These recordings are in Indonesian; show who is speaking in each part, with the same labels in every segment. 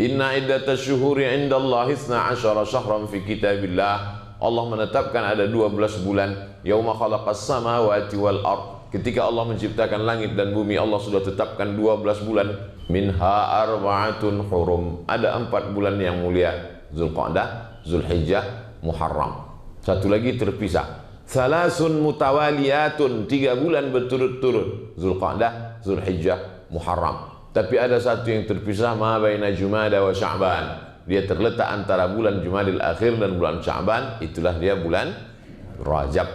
Speaker 1: Inna iddatash syuhuri indallahi 12 syahran fi kitabillah. Allah menetapkan ada 12 bulan. Yauma khalaqas samawati wal ard. Ketika Allah menciptakan langit dan bumi, Allah sudah tetapkan 12 bulan. Minha arba'atun hurum. Ada 4 bulan yang mulia. Zulqa'dah, Zulhijjah, Muharram. Satu lagi terpisah. Salasun mutawaliyatun. 3 bulan berturut-turut. Zulqa'dah, Zulhijjah, Muharram. Tapi ada satu yang terpisah, ma baina Jumada wa Sya'ban. Dia terletak antara bulan Jumadil Akhir dan bulan Sya'ban. Itulah dia bulan Rajab.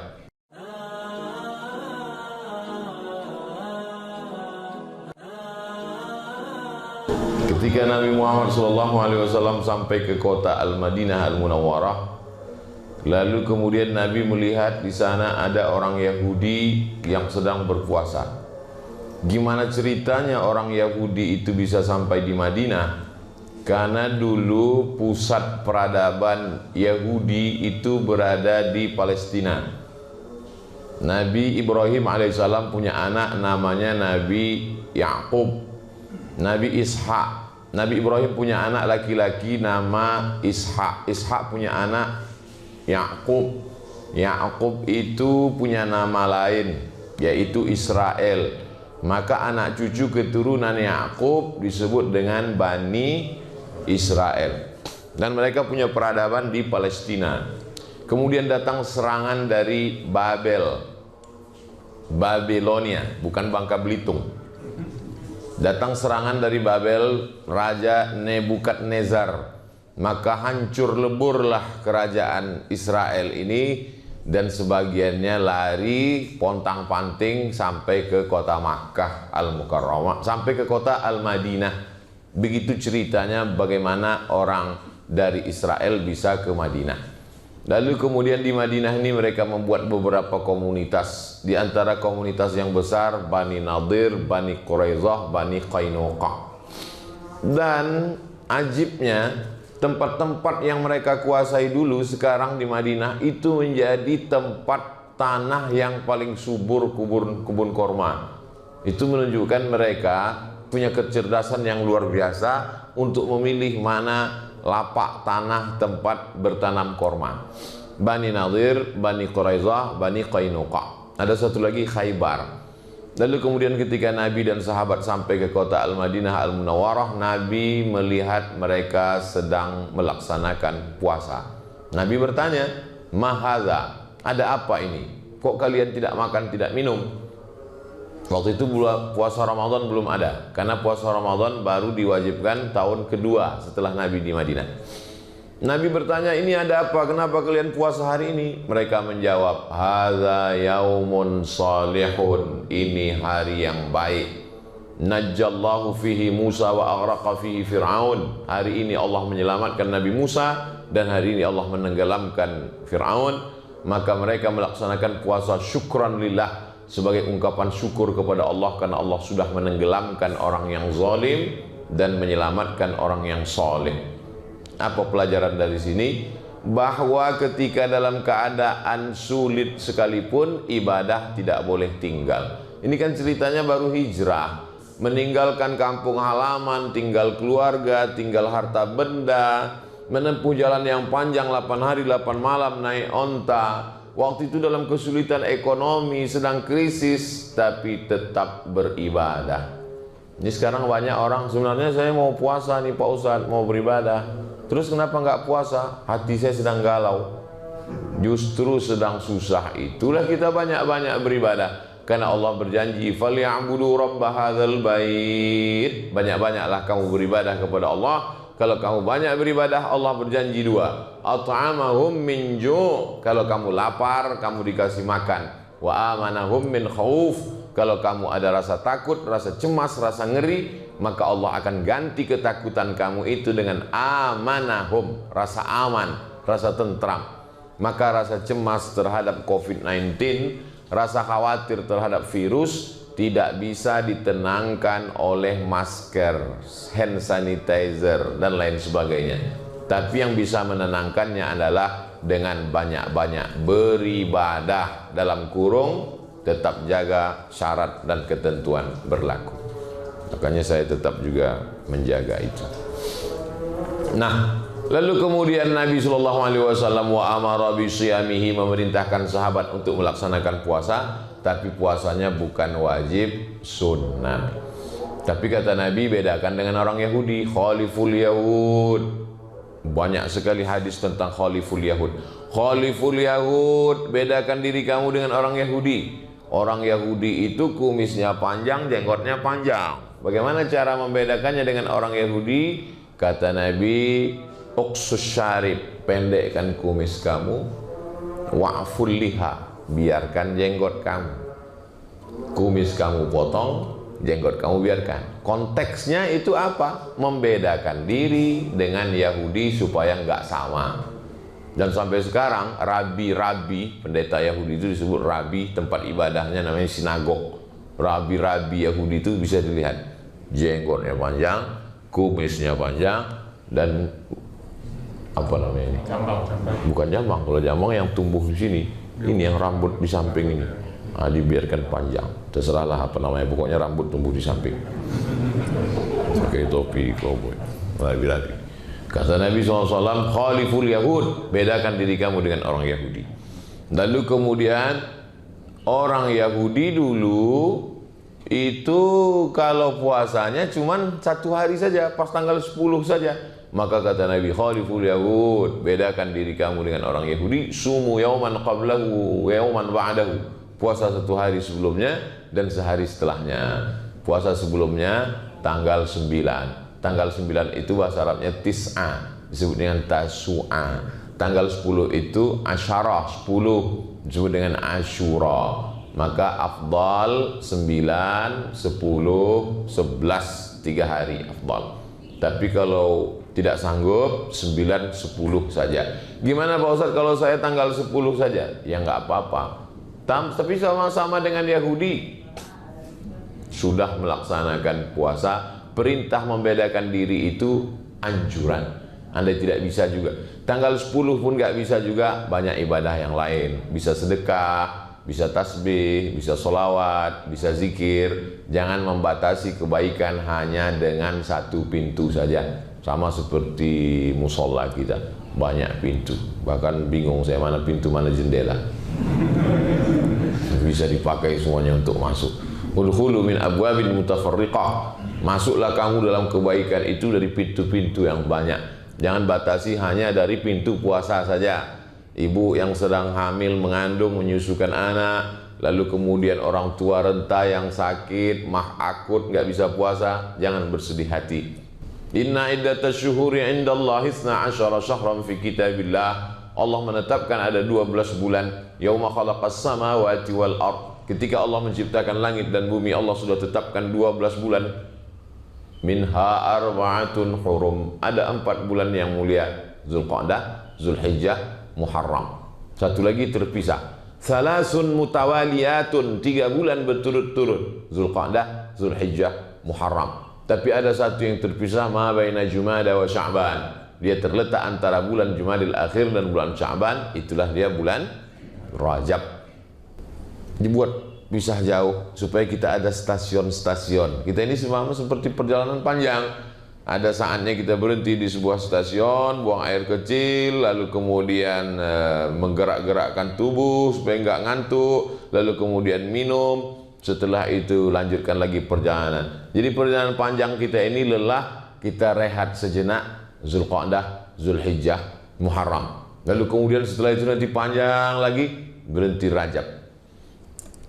Speaker 1: Ketika Nabi Muhammad SAW sampai ke kota Al-Madinah Al-Munawwarah, lalu kemudian Nabi melihat di sana ada orang Yahudi yang sedang berpuasa. Gimana ceritanya orang Yahudi itu bisa sampai di Madinah? Karena dulu pusat peradaban Yahudi itu berada di Palestina. Nabi Ibrahim alaihissalam punya anak namanya Nabi Yakub, Nabi Ishak. Nabi Ibrahim punya anak laki-laki nama Ishak. Ishak punya anak Yakub. Yakub itu punya nama lain, yaitu Israel. Maka anak cucu keturunan Yakub disebut dengan Bani Israel. Dan mereka punya peradaban di Palestina. Kemudian datang serangan dari Babelonia, bukan Bangka Belitung. Datang serangan dari Babel, Raja Nebukadnezar. Maka hancur leburlah kerajaan Israel ini, dan sebagiannya lari pontang-panting sampai ke kota Makkah Al-Mukarramah, sampai ke kota Al-Madinah. Begitu ceritanya bagaimana orang dari Israel bisa ke Madinah. Lalu kemudian di Madinah ini mereka membuat beberapa komunitas. Di antara komunitas yang besar Bani Nadir, Bani Quraidah, Bani Qainuqa. Dan ajibnya, tempat-tempat yang mereka kuasai dulu sekarang di Madinah itu menjadi tempat tanah yang paling subur, kebun korma. Itu menunjukkan mereka punya kecerdasan yang luar biasa untuk memilih mana lapak tanah tempat bertanam korma. Bani Nadir, Bani Quraidah, Bani Qainuqa. Ada satu lagi Khaybar. Lalu kemudian ketika Nabi dan sahabat sampai ke kota Al-Madinah Al-Munawwarah, Nabi melihat mereka sedang melaksanakan puasa. Nabi bertanya, "Mahadza? Ada apa ini? Kok kalian tidak makan, tidak minum?" Waktu itu puasa Ramadan belum ada, karena puasa Ramadan baru diwajibkan tahun kedua setelah Nabi di Madinah. Nabi bertanya, "Ini ada apa? Kenapa kalian puasa hari ini?" Mereka menjawab, "Hadza yaumun salihun." Ini hari yang baik. Najjallahu fihi Musa wa aghraqa fihi Fir'aun. Hari ini Allah menyelamatkan Nabi Musa, dan hari ini Allah menenggelamkan Fir'aun. Maka mereka melaksanakan puasa syukran lillah, sebagai ungkapan syukur kepada Allah karena Allah sudah menenggelamkan orang yang zalim dan menyelamatkan orang yang soleh. Apa pelajaran dari sini? Bahwa ketika dalam keadaan sulit sekalipun, ibadah tidak boleh tinggal. Ini kan ceritanya baru hijrah, meninggalkan kampung halaman, tinggal keluarga, tinggal harta benda, menempuh jalan yang panjang 8 hari 8 malam naik onta. Waktu itu dalam kesulitan ekonomi, sedang krisis, tapi tetap beribadah. Ini sekarang banyak orang, sebenarnya saya mau puasa nih Pak Ustadz, mau beribadah. Terus kenapa nggak puasa? Hati saya sedang galau. Justru sedang susah itulah kita banyak-banyak beribadah. Karena Allah berjanji, "Falya'budu rabb hadzal bait." Banyak-banyaklah kamu beribadah kepada Allah. Kalau kamu banyak beribadah, Allah berjanji dua. At'amahum min ju'. Kalau kamu lapar, kamu dikasih makan. Wa amanahum min khauf. Kalau kamu ada rasa takut, rasa cemas, rasa ngeri, maka Allah akan ganti ketakutan kamu itu dengan amanahum, rasa aman, rasa tentram. Maka rasa cemas terhadap COVID-19, rasa khawatir terhadap virus tidak bisa ditenangkan oleh masker, hand sanitizer, dan lain sebagainya. Tapi yang bisa menenangkannya adalah dengan banyak-banyak beribadah, dalam kurung tetap jaga syarat dan ketentuan berlaku. Makanya saya tetap juga menjaga itu. Nah, lalu kemudian Nabi SAW wa amara bi siyamihi, memerintahkan sahabat untuk melaksanakan puasa, tapi puasanya bukan wajib, sunnah. Tapi kata Nabi, bedakan dengan orang Yahudi, khaliful Yahud. Banyak sekali hadis tentang khaliful Yahud. Khaliful Yahud, bedakan diri kamu dengan orang Yahudi. Orang Yahudi itu kumisnya panjang, jenggotnya panjang. Bagaimana cara membedakannya dengan orang Yahudi? Kata Nabi, uqsus syarib, pendekkan kumis kamu, wa'ful liha, biarkan jenggot kamu. Kumis kamu potong, jenggot kamu biarkan. Konteksnya itu apa? Membedakan diri dengan Yahudi supaya nggak sama. Dan sampai sekarang rabi-rabi, pendeta Yahudi itu disebut rabi, tempat ibadahnya namanya sinagog. Rabi-rabi Yahudi itu bisa dilihat, jenggotnya panjang, kumisnya panjang, dan apa namanya ini? Jambang. Bukan jambang, kalau jambang yang tumbuh di sini. Ini yang rambut di samping ini. Nah, dibiarkan panjang. Terserahlah apa namanya, pokoknya rambut tumbuh di samping. Pakai topi cowboy. Rabi-rabi. Kata Nabi SAW, khaliful Yahud, bedakan diri kamu dengan orang Yahudi. Lalu kemudian orang Yahudi dulu itu kalau puasanya cuman 1 hari saja, pas tanggal 10 saja. Maka kata Nabi, khaliful Yahud, bedakan diri kamu dengan orang Yahudi, sumu yauman qablahu yauman ba'dahu, puasa 1 hari sebelumnya dan sehari setelahnya. Puasa sebelumnya tanggal 9. Tanggal 9 itu bahasa Arabnya tis'a, disebut dengan tasu'a. Tanggal 10 itu asyarah, 10, disebut dengan asyura. Maka afdal 9, 10, 11, 3 hari afdal. Tapi kalau tidak sanggup 9, 10 saja. Gimana Pak Ustadz kalau saya tanggal 10 saja? Ya nggak apa-apa. Tapi sama-sama dengan Yahudi sudah melaksanakan puasa. Perintah membedakan diri itu anjuran. Anda tidak bisa juga. Tanggal 10 pun nggak bisa juga, banyak ibadah yang lain. Bisa sedekah, bisa tasbih, bisa sholawat, bisa zikir. Jangan membatasi kebaikan hanya dengan 1 pintu saja. Sama seperti musola kita, banyak pintu. Bahkan bingung saya mana pintu mana jendela. Bisa dipakai semuanya untuk masuk. Udkhulu min abwabil mutafarriqah. Masuklah kamu dalam kebaikan itu dari pintu-pintu yang banyak. Jangan batasi hanya dari pintu puasa saja. Ibu yang sedang hamil, mengandung, menyusukan anak, lalu kemudian orang tua renta yang sakit, mah akut, nggak bisa puasa, jangan bersedih hati. Inna iddatash syuhuri indallahi 12 syahran fi kitabillah. Allah menetapkan ada 12 bulan. Yauma khalaqas samawati wal ard. Ketika Allah menciptakan langit dan bumi, Allah sudah tetapkan 12 bulan. Minha arba'atun hurum. Ada 4 bulan yang mulia. Zulqa'dah, Zulhijjah, Muharram. Satu lagi terpisah. Salasun mutawaliyatun. 3 bulan berturut-turut. Zulqa'dah, Zulhijjah, Muharram. Tapi ada satu yang terpisah. Ma baina Jumada wa Sya'ban. Dia terletak antara bulan Jumadil Akhir dan bulan Sya'ban. Itulah dia bulan Rajab. Dibuat pisah jauh supaya kita ada stasiun-stasiun. Kita ini sama seperti perjalanan panjang. Ada saatnya kita berhenti di sebuah stasiun, buang air kecil, lalu kemudian menggerak-gerakkan tubuh supaya nggak ngantuk, lalu kemudian minum. Setelah itu lanjutkan lagi perjalanan. Jadi perjalanan panjang kita ini lelah, kita rehat sejenak. Zulqa'dah, Zulhijjah, Muharram. Lalu kemudian setelah itu nanti panjang lagi, berhenti Rajab.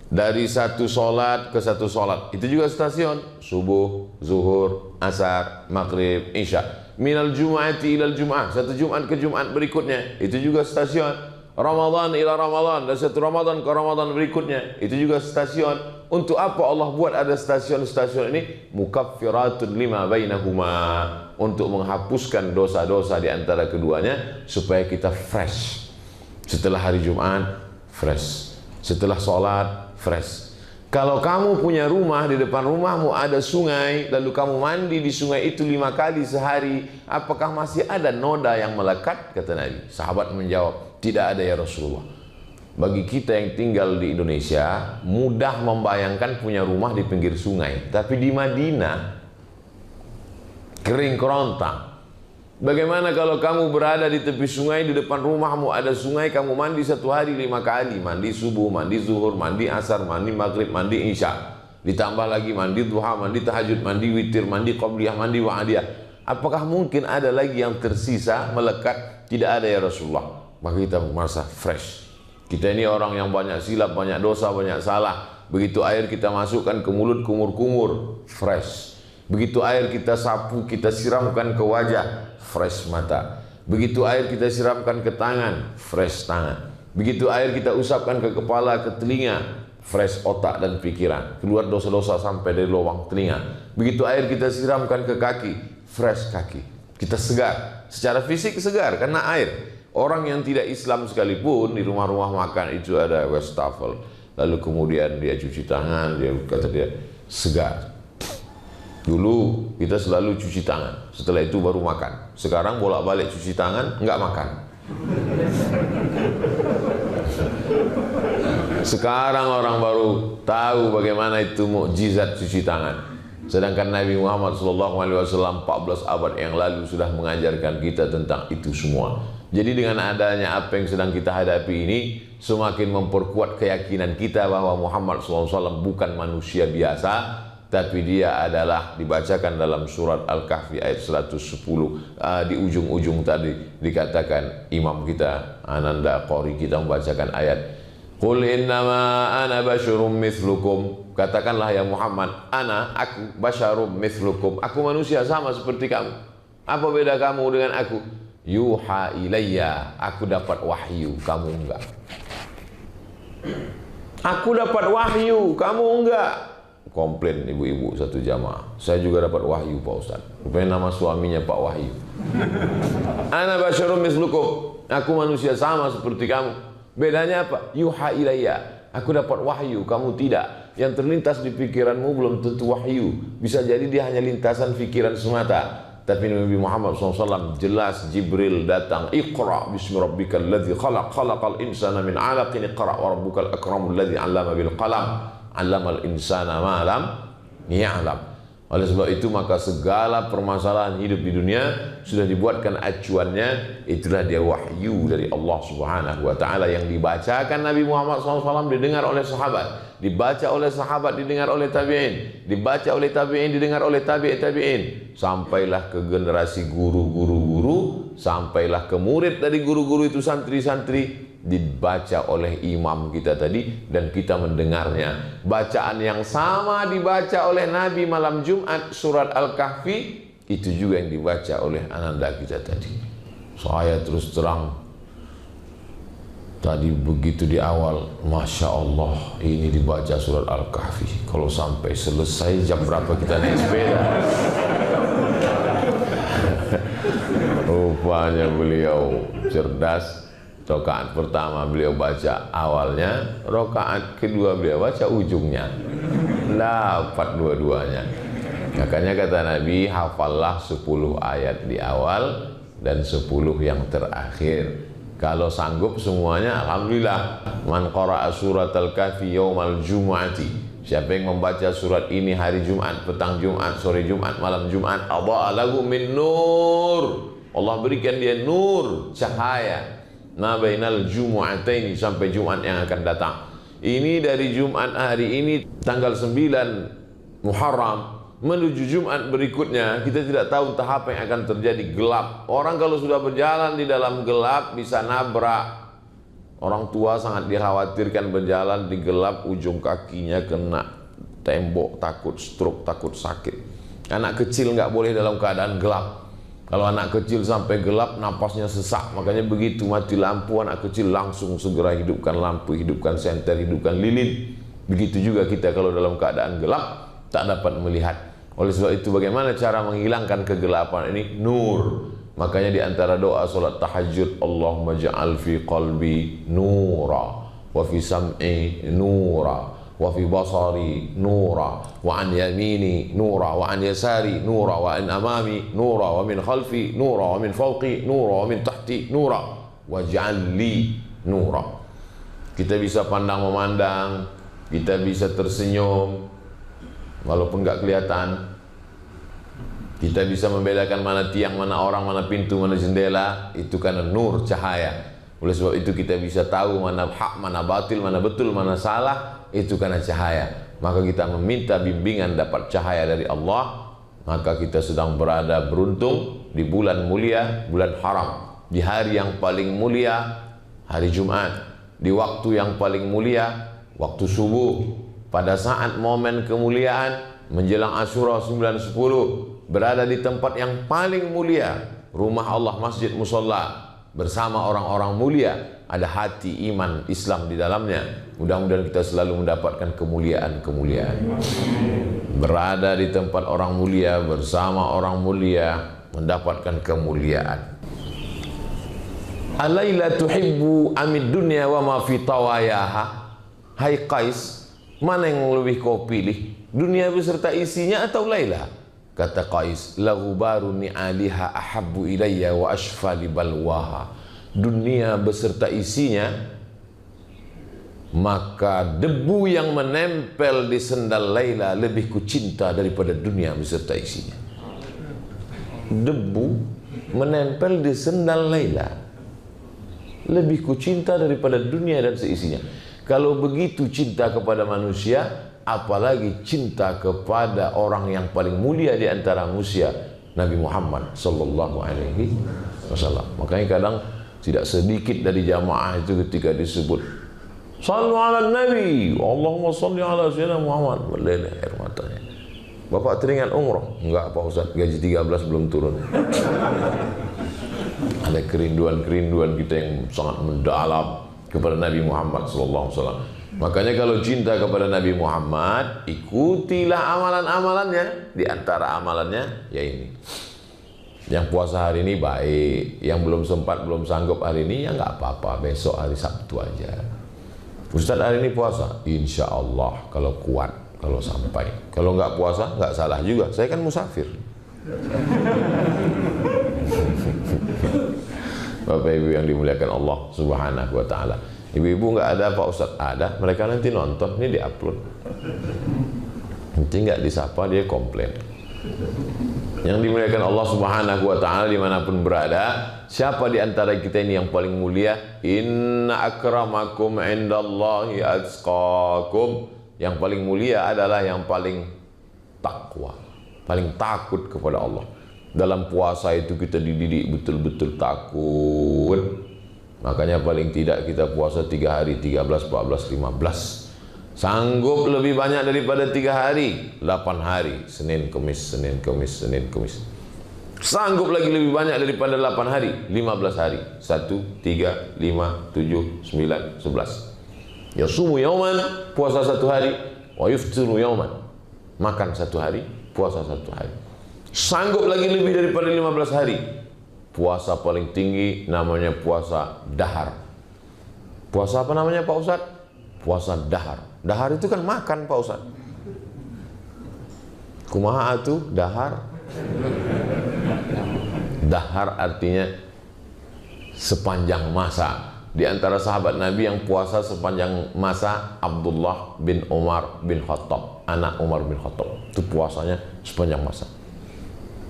Speaker 1: Dari satu sholat ke satu sholat, itu juga stasiun. Subuh, zuhur, asar, maghrib, isya. Minal jum'ati ilal jum'ah, satu Jumat ke Jumat berikutnya, itu juga stasiun. Ramadan ila Ramadan, dan satu Ramadan ke Ramadan berikutnya, itu juga stasiun. Untuk apa Allah buat ada stasiun-stasiun ini? Mukaffiratun lima bainahuma, untuk menghapuskan dosa-dosa di antara keduanya, supaya kita fresh. Setelah hari Jumat, fresh. Setelah sholat, fresh. Kalau kamu punya rumah, di depan rumahmu ada sungai, lalu kamu mandi di sungai itu 5 kali sehari, apakah masih ada noda yang melekat? Kata Nabi. Sahabat menjawab, tidak ada ya Rasulullah. Bagi kita yang tinggal di Indonesia, mudah membayangkan punya rumah di pinggir sungai. Tapi di Madinah, kering kerontang. Bagaimana kalau kamu berada di tepi sungai, di depan rumahmu ada sungai, kamu mandi satu hari 5 kali, mandi subuh, mandi zuhur, mandi asar, mandi maghrib, mandi isya, ditambah lagi mandi duha, mandi tahajud, mandi witir, mandi qabliyah, mandi wa'adiyah. Apakah mungkin ada lagi yang tersisa melekat? Tidak ada ya Rasulullah. Maka kita merasa fresh. Kita ini orang yang banyak silap, banyak dosa, banyak salah. Begitu air kita masukkan ke mulut, kumur-kumur, fresh. Begitu air kita sapu, kita siramkan ke wajah, fresh mata. Begitu air kita siramkan ke tangan, fresh tangan. Begitu air kita usapkan ke kepala, ke telinga, fresh otak dan pikiran. Keluar dosa-dosa sampai dari lubang telinga. Begitu air kita siramkan ke kaki, fresh kaki. Kita segar. Secara fisik segar karena air. Orang yang tidak Islam sekalipun di rumah-rumah makan itu ada wastafel, lalu kemudian dia cuci tangan, dia kata dia segar. Dulu kita selalu cuci tangan, setelah itu baru makan. Sekarang bolak-balik cuci tangan, enggak makan. Sekarang orang baru tahu bagaimana itu mukjizat cuci tangan. Sedangkan Nabi Muhammad SAW 14 abad yang lalu sudah mengajarkan kita tentang itu semua. Jadi dengan adanya apa yang sedang kita hadapi ini, semakin memperkuat keyakinan kita bahwa Muhammad SAW bukan manusia biasa, tapi dia adalah dibacakan dalam surat Al-Kahfi ayat 110. Di ujung-ujung tadi dikatakan imam kita, Ananda Qori kita membacakan ayat, Qul innama ana basyarum mithlukum. Katakanlah ya Muhammad, aku basyarum mithlukum. Aku manusia sama seperti kamu. Apa beda kamu dengan aku? Yuha ilayya, aku dapat wahyu, kamu enggak. Aku dapat wahyu, kamu enggak. Komplain ibu-ibu satu jamaah, saya juga dapat wahyu Pak Ustaz. Rupanya nama suaminya Pak Wahyu. Ana basyarum mithlukum, aku manusia sama seperti kamu. Bedanya apa? Yuha ilayya, aku dapat wahyu, kamu tidak. Yang terlintas di pikiranmu belum tentu wahyu. Bisa jadi dia hanya lintasan pikiran semata. Tapi Nabi Muhammad SAW jelas Jibril datang, Iqra bismi rabbikal ladzi khalaq, khalaqal insana min 'alaqin, iqra wa rabbukal akramul ladzi 'allama bil qalam, 'allamal insana ma lam ya'lam. Oleh sebab itu maka segala permasalahan hidup di dunia sudah dibuatkan acuannya, itulah dia wahyu dari Allah Subhanahu wa taala yang dibacakan Nabi Muhammad SAW didengar oleh sahabat, dibaca oleh sahabat didengar oleh tabi'in, dibaca oleh tabi'in didengar oleh tabi'in, sampailah ke generasi guru-guru, sampailah ke murid dari guru-guru itu, santri-santri, dibaca oleh imam kita tadi dan kita mendengarnya. Bacaan yang sama dibaca oleh Nabi malam Jumat surat Al-Kahfi, itu juga yang dibaca oleh ananda kita tadi. Saya terus terang tadi begitu di awal, Masya Allah ini dibaca surat Al-Kahfi, kalau sampai selesai jam berapa kita naik sepeda. Rupanya beliau cerdas. Rakaat pertama beliau baca awalnya, rakaat kedua beliau baca ujungnya, dapat dua-duanya. Makanya kata Nabi, hafallah 10 ayat di awal dan 10 yang terakhir. Kalau sanggup semuanya, alhamdulillah. Man qara'a surat Al-Kahfi yaumal jumu'ati, siapa yang membaca surat ini hari Jumat, petang Jumat, sore Jumat, malam Jumat, adha'a lahu min nur, Allah berikan dia nur, cahaya, ma bainal jumu'ataini, sampai Jumat yang akan datang. Ini dari Jumat hari ini tanggal 9 Muharram menuju Jumat berikutnya, kita tidak tahu entah apa yang akan terjadi. Gelap. Orang kalau sudah berjalan di dalam gelap bisa nabrak. Orang tua sangat dikhawatirkan berjalan di gelap, ujung kakinya kena tembok, takut stroke, takut sakit. Anak kecil nggak boleh dalam keadaan gelap. Kalau anak kecil sampai gelap, napasnya sesak. Makanya begitu mati lampu, anak kecil langsung segera hidupkan lampu, hidupkan senter, hidupkan lilin. Begitu juga kita kalau dalam keadaan gelap, tak dapat melihat. Oleh sebab itu bagaimana cara menghilangkan kegelapan ini? Nur. Makanya di antara doa solat tahajud, Allahumma ja'al fi qalbi nura, wa fi sam'i nura, wa fi basari nura, wa an yamini nura, wa an yasari nura, wa an amami nura, wa min khalfi nura, wa min fawqi nura, wa min tahti nura, waj'al li nura. Kita bisa pandang memandang, kita bisa tersenyum walaupun nggak kelihatan. Kita bisa membedakan mana tiang, mana orang, mana pintu, mana jendela. Itu karena nur, cahaya. Oleh sebab itu kita bisa tahu mana hak, mana batil, mana betul, mana salah. Itu karena cahaya. Maka kita meminta bimbingan dapat cahaya dari Allah. Maka kita sedang berada beruntung di bulan mulia, bulan haram. Di hari yang paling mulia, hari Jumat. Di waktu yang paling mulia, waktu subuh. Pada saat momen kemuliaan menjelang Asyura 9-10, berada di tempat yang paling mulia, rumah Allah, masjid, musalla, bersama orang-orang mulia, ada hati iman Islam di dalamnya. Mudah-mudahan kita selalu mendapatkan kemuliaan-kemuliaan. Berada di tempat orang mulia, bersama orang mulia, mendapatkan kemuliaan. Alaila tuhibbu amid dunya wa ma fi tawayaha. Hai Qais, mana yang lebih kau pilih? Dunia beserta isinya atau Laila? Kata Qais, laghubaru ni'aliha ahabbu ilayya wa ashfali balwaha. Dunia beserta isinya, maka debu yang menempel di sendal Laila lebih kucinta daripada dunia beserta isinya. Debu menempel di sendal Laila lebih kucinta daripada dunia dan seisinya. Kalau begitu cinta kepada manusia, apalagi cinta kepada orang yang paling mulia di antara manusia, Nabi Muhammad sallallahu alaihi wasallam. Makanya kadang tidak sedikit dari jamaah itu ketika disebut sallu ala nabi, Allahumma salli ala sayyidina Muhammad, meleleh air matanya. Bapak teringat umroh? Enggak Pak Ustaz, gaji 13 belum turun. Ada kerinduan-kerinduan kita yang sangat mendalam kepada Nabi Muhammad SAW. Makanya kalau cinta kepada Nabi Muhammad, ikutilah amalan-amalannya. Di antara amalannya ya ini. Yang puasa hari ini baik, yang belum sempat, belum sanggup hari ini ya nggak apa-apa, besok hari Sabtu aja. Ustaz hari ini puasa, insya Allah kalau kuat, kalau sampai. Kalau nggak puasa nggak salah juga, saya kan musafir. Bapak Ibu yang dimuliakan Allah Subhanahu wa taala. Ibu-ibu nggak ada Pak Ustaz? Ada, mereka nanti nonton, ini diupload. Nanti nggak disapa dia komplain. Yang dimuliakan Allah Subhanahu wa taala dimanapun berada, siapa di antara kita ini yang paling mulia? Inna akramakum indallahi atqakum. Yang paling mulia adalah yang paling takwa, paling takut kepada Allah. Dalam puasa itu kita dididik betul-betul takut. Makanya paling tidak kita puasa 3 hari, 13, 14, 15. Sanggup lebih banyak daripada 3 hari, 8 hari, Senin, Kamis, Senin, Kamis, Senin, Kamis. Sanggup lagi lebih banyak daripada 8 hari, 15 hari. 1, 3, 5, 7, 9, 11. Yasumu yauman, puasa 1 hari, wa yuftiru yauman, makan 1 hari, puasa 1 hari. Sanggup lagi lebih daripada 15 hari. Puasa paling tinggi namanya puasa dahar. Puasa apa namanya Pak Ustaz? Puasa dahar. Dahar itu kan makan Pak Ustaz. Kumaha itu dahar? Dahar artinya sepanjang masa. Di antara sahabat Nabi yang puasa sepanjang masa, Abdullah bin Umar bin Khattab, anak Umar bin Khattab. Itu puasanya sepanjang masa.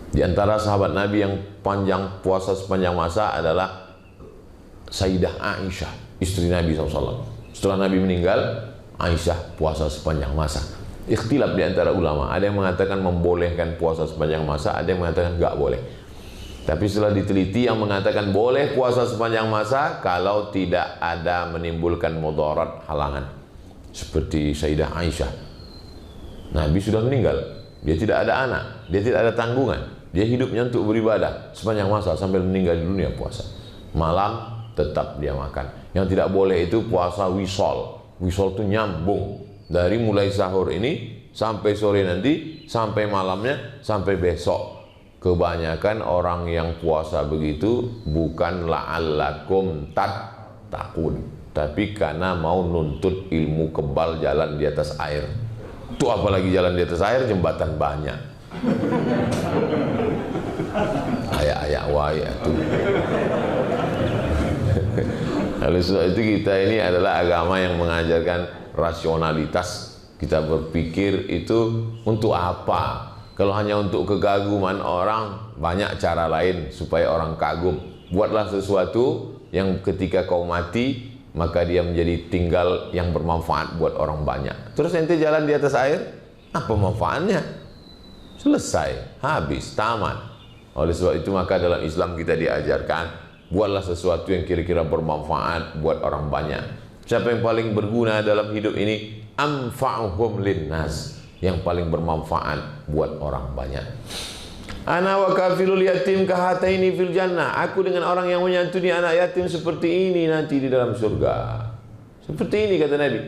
Speaker 1: Di antara sahabat Nabi yang panjang puasa sepanjang masa adalah Sayyidah Aisyah, istri Nabi SAW. Setelah Nabi meninggal, Aisyah puasa sepanjang masa. Ikhtilaf di antara ulama. Ada yang mengatakan membolehkan puasa sepanjang masa, ada yang mengatakan nggak boleh. Tapi setelah diteliti, yang mengatakan boleh puasa sepanjang masa kalau tidak ada menimbulkan mudarat, halangan. Seperti Sayyidah Aisyah. Nabi sudah meninggal, dia tidak ada anak, dia tidak ada tanggungan. Dia hidupnya untuk beribadah sepanjang masa sampai meninggal di dunia puasa. Malam tetap dia makan. Yang tidak boleh itu puasa wisol. Wisol itu nyambung dari mulai sahur ini sampai sore nanti, sampai malamnya, sampai besok. Kebanyakan orang yang puasa begitu bukan la'allakum tattaqun, tapi karena mau nuntut ilmu kebal jalan di atas air. Itu apalagi jalan di atas air, jembatan banyak. Ayak-ayak wae itu. Oleh sebab itu kita ini adalah agama yang mengajarkan rasionalitas. Kita berpikir itu untuk apa? Kalau hanya untuk kegaguman orang, banyak cara lain supaya orang kagum. Buatlah sesuatu yang ketika kau mati, maka dia menjadi tinggal yang bermanfaat buat orang banyak. Terus ente jalan di atas air, apa manfaatnya? Selesai, habis, tamat. Oleh sebab itu maka dalam Islam kita diajarkan, buatlah sesuatu yang kira-kira bermanfaat buat orang banyak. Siapa yang paling berguna dalam hidup ini? Anfa'uhum linnas, yang paling bermanfaat buat orang banyak. Ana wa kafilul yatim kahataini fil jannah. Aku dengan orang yang menyantuni anak yatim seperti ini nanti di dalam surga. Seperti ini kata Nabi.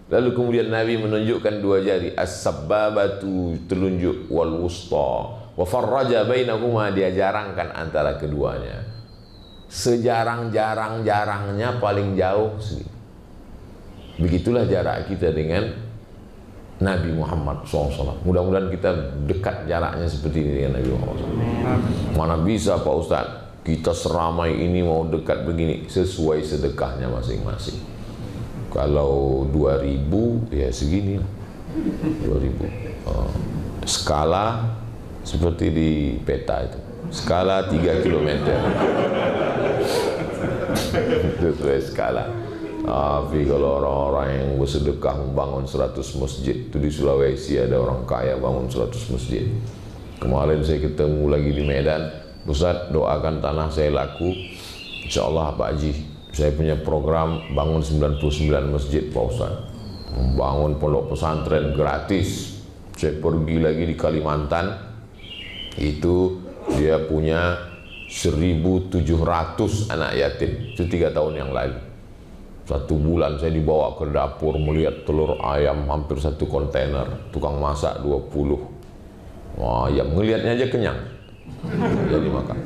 Speaker 1: Lalu kemudian Nabi menunjukkan dua jari, as-sabbabatu, telunjuk, wal wusta, wa farraja bainahuma, dia jarangkan antara keduanya. Sejarang-jarang-jarangnya paling jauh sih. Begitulah jarak kita dengan Nabi Muhammad SAW. Mudah-mudahan kita dekat jaraknya seperti ini dengan Nabi Muhammad SAW. Mana bisa Pak Ustadz, kita seramai ini mau dekat begini, sesuai sedekahnya masing-masing. Kalau 2000 ya segini lah, 2000. Skala seperti di peta itu, skala 3 km. Sesuai skala. Tapi kalau orang-orang yang bersedekah membangun 100 masjid, itu di Sulawesi ada orang kaya bangun 100 masjid. Kemarin saya ketemu lagi di Medan, Ustaz doakan tanah saya laku, insya Allah Pak Haji, saya punya program bangun 99 masjid Pak Ustaz, membangun pondok pesantren gratis. Saya pergi lagi di Kalimantan, itu dia punya 1.700 anak yatim, itu 3 tahun yang lalu. 1 bulan saya dibawa ke dapur melihat telur ayam hampir 1 kontainer, tukang masak 20. Wah, ayam ngelihatnya aja kenyang. Jadi makan.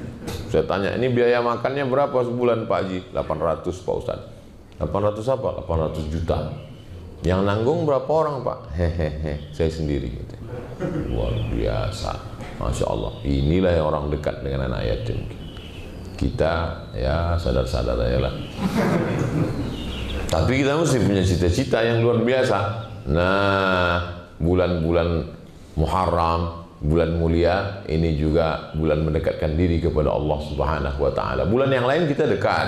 Speaker 1: Saya tanya, ini biaya makannya berapa sebulan Pak Haji? 800 Pak Ustaz. 800 apa? 800 juta. Yang nanggung berapa orang Pak? Hehehe, saya sendiri. Gitu. Luar biasa. Masya Allah. Inilah yang orang dekat dengan anak yatim. Kita ya sadar-sadar aja lah. Tapi kita mesti punya cita-cita yang luar biasa. Nah, bulan-bulan Muharram, bulan mulia, ini juga bulan mendekatkan diri kepada Allah Subhanahu wa Ta'ala. Bulan yang lain kita dekat,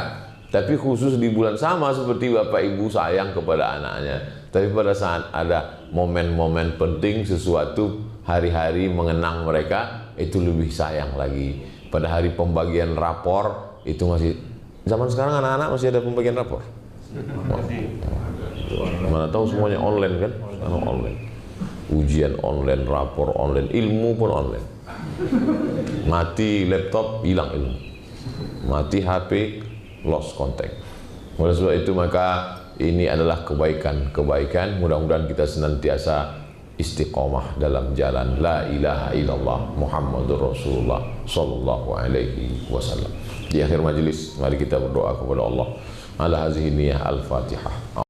Speaker 1: tapi khusus di bulan sama seperti bapak ibu sayang kepada anaknya. Tapi pada saat ada momen-momen penting, sesuatu hari-hari mengenang mereka, itu lebih sayang lagi. Pada hari pembagian rapor, itu masih, zaman sekarang anak-anak masih ada pembagian rapor. Mana tahu semuanya online kan? Sekarang online. Ujian online, rapor online, ilmu pun online. Mati laptop, hilang ilmu. Mati HP, lost contact. Oleh sebab itu maka ini adalah kebaikan-kebaikan. Mudah-mudahan kita senantiasa istiqomah dalam jalan la ilaha illallah Muhammadur Rasulullah sallallahu alaihi wasallam. Di akhir majelis, mari kita berdoa kepada Allah. Ala hazihi niyah al-Fatihah.